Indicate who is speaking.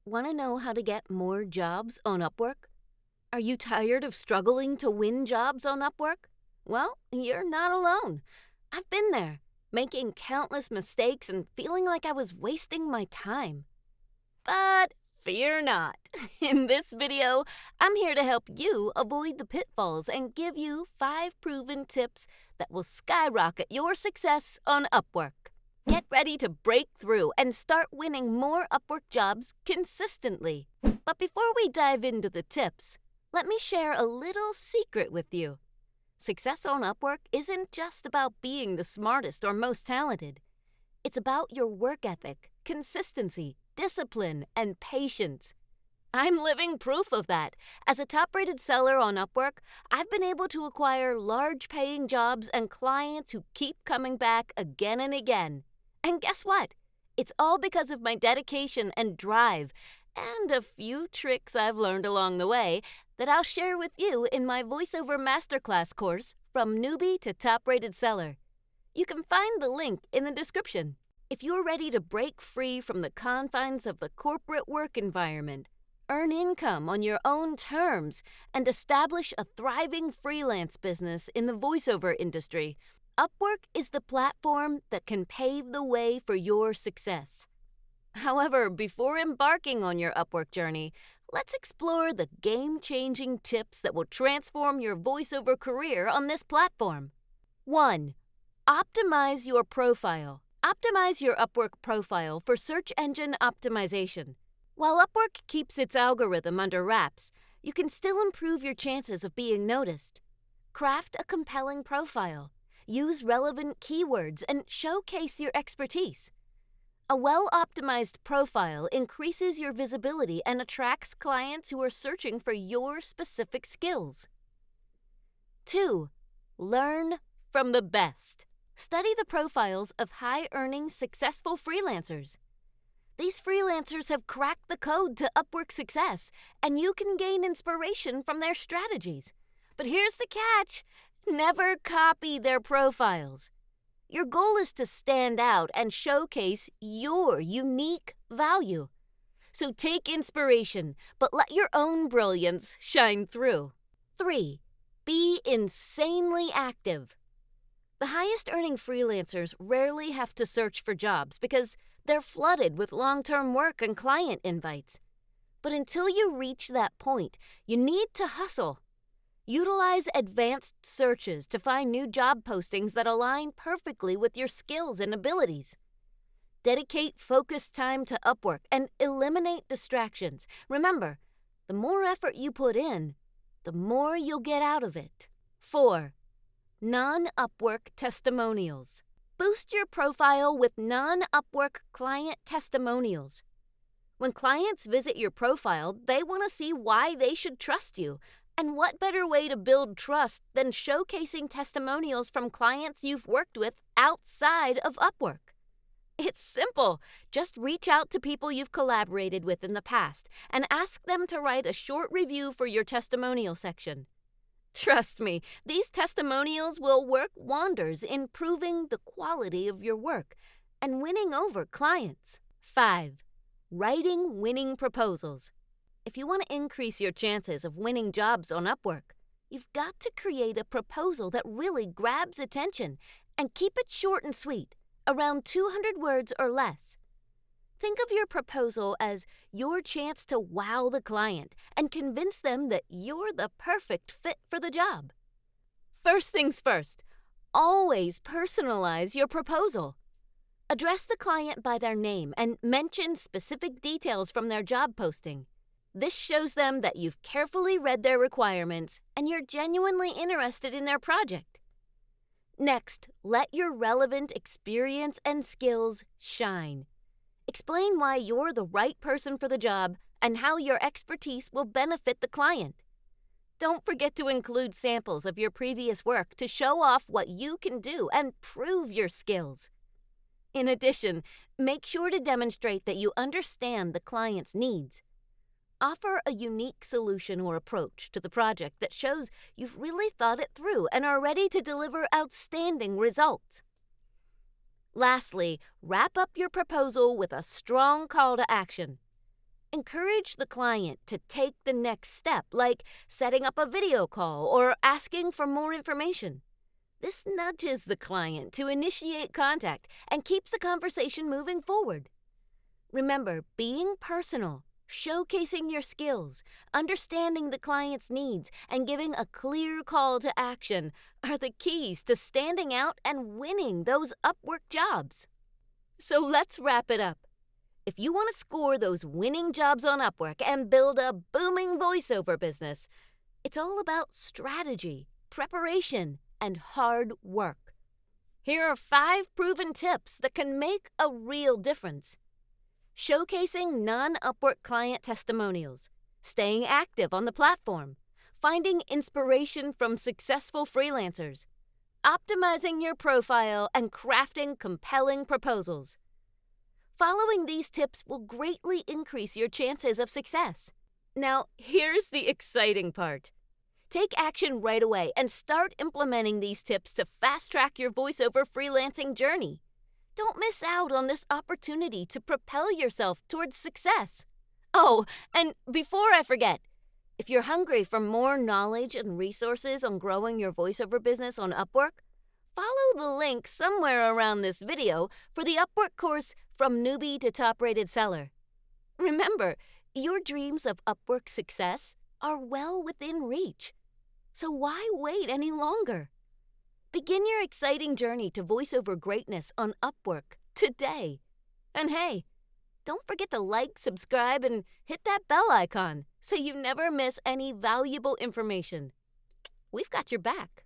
Speaker 1: Want to know how to get more jobs on Upwork? Are you tired of struggling to win jobs on Upwork? Well, you're not alone. I've been there, making countless mistakes and feeling like I was wasting my time. But fear not. In this video, I'm here to help you avoid the pitfalls and give you 5 proven tips that will skyrocket your success on Upwork. Get ready to break through and start winning more Upwork jobs consistently. But before we dive into the tips, let me share a little secret with you. Success on Upwork isn't just about being the smartest or most talented. It's about your work ethic, consistency, discipline, and patience. I'm living proof of that. As a top-rated seller on Upwork, I've been able to acquire large-paying jobs and clients who keep coming back again and again. And guess what? It's all because of my dedication and drive, and a few tricks I've learned along the way that I'll share with you in my voiceover masterclass course, From Newbie to Top-Rated Seller. You can find the link in the description. If you're ready to break free from the confines of the corporate work environment, earn income on your own terms, and establish a thriving freelance business in the voiceover industry, Upwork is the platform that can pave the way for your success. However, before embarking on your Upwork journey, let's explore the game-changing tips that will transform your voiceover career on this platform. 1. Optimize your profile. Optimize your Upwork profile for search engine optimization. While Upwork keeps its algorithm under wraps, you can still improve your chances of being noticed. Craft a compelling profile. Use relevant keywords and showcase your expertise. A well-optimized profile increases your visibility and attracts clients who are searching for your specific skills. 2. Learn from the best. Study the profiles of high-earning, successful freelancers. These freelancers have cracked the code to Upwork success, and you can gain inspiration from their strategies. But here's the catch. Never copy their profiles. Your goal is to stand out and showcase your unique value. So take inspiration, but let your own brilliance shine through. 3. Be insanely active. The highest-earning freelancers rarely have to search for jobs because they're flooded with long-term work and client invites. But until you reach that point, you need to hustle. Utilize advanced searches to find new job postings that align perfectly with your skills and abilities. Dedicate focused time to Upwork and eliminate distractions. Remember, the more effort you put in, the more you'll get out of it. 4. Non-Upwork testimonials. Boost your profile with non-Upwork client testimonials. When clients visit your profile, they want to see why they should trust you. And what better way to build trust than showcasing testimonials from clients you've worked with outside of Upwork? It's simple. Just reach out to people you've collaborated with in the past and ask them to write a short review for your testimonial section. Trust me, these testimonials will work wonders in improving the quality of your work and winning over clients. 5. Writing winning proposals. If you want to increase your chances of winning jobs on Upwork, you've got to create a proposal that really grabs attention and keep it short and sweet, around 200 words or less. Think of your proposal as your chance to wow the client and convince them that you're the perfect fit for the job. First things first, always personalize your proposal. Address the client by their name and mention specific details from their job posting. This shows them that you've carefully read their requirements and you're genuinely interested in their project. Next, let your relevant experience and skills shine. Explain why you're the right person for the job and how your expertise will benefit the client. Don't forget to include samples of your previous work to show off what you can do and prove your skills. In addition, make sure to demonstrate that you understand the client's needs. Offer a unique solution or approach to the project that shows you've really thought it through and are ready to deliver outstanding results. Lastly, wrap up your proposal with a strong call to action. Encourage the client to take the next step, like setting up a video call or asking for more information. This nudges the client to initiate contact and keeps the conversation moving forward. Remember, being personal, showcasing your skills, understanding the client's needs, and giving a clear call to action are the keys to standing out and winning those Upwork jobs. So let's wrap it up. If you want to score those winning jobs on Upwork and build a booming voiceover business, it's all about strategy, preparation, and hard work. Here are 5 proven tips that can make a real difference. Showcasing non-Upwork client testimonials, staying active on the platform, finding inspiration from successful freelancers, optimizing your profile, and crafting compelling proposals. Following these tips will greatly increase your chances of success. Now, here's the exciting part. Take action right away and start implementing these tips to fast-track your voiceover freelancing journey. Don't miss out on this opportunity to propel yourself towards success. Oh, and before I forget, if you're hungry for more knowledge and resources on growing your voiceover business on Upwork, follow the link somewhere around this video for the Upwork course From Newbie to Top-Rated Seller. Remember, your dreams of Upwork success are well within reach. So why wait any longer? Begin your exciting journey to voiceover greatness on Upwork today. And hey, don't forget to like, subscribe, and hit that bell icon so you never miss any valuable information. We've got your back.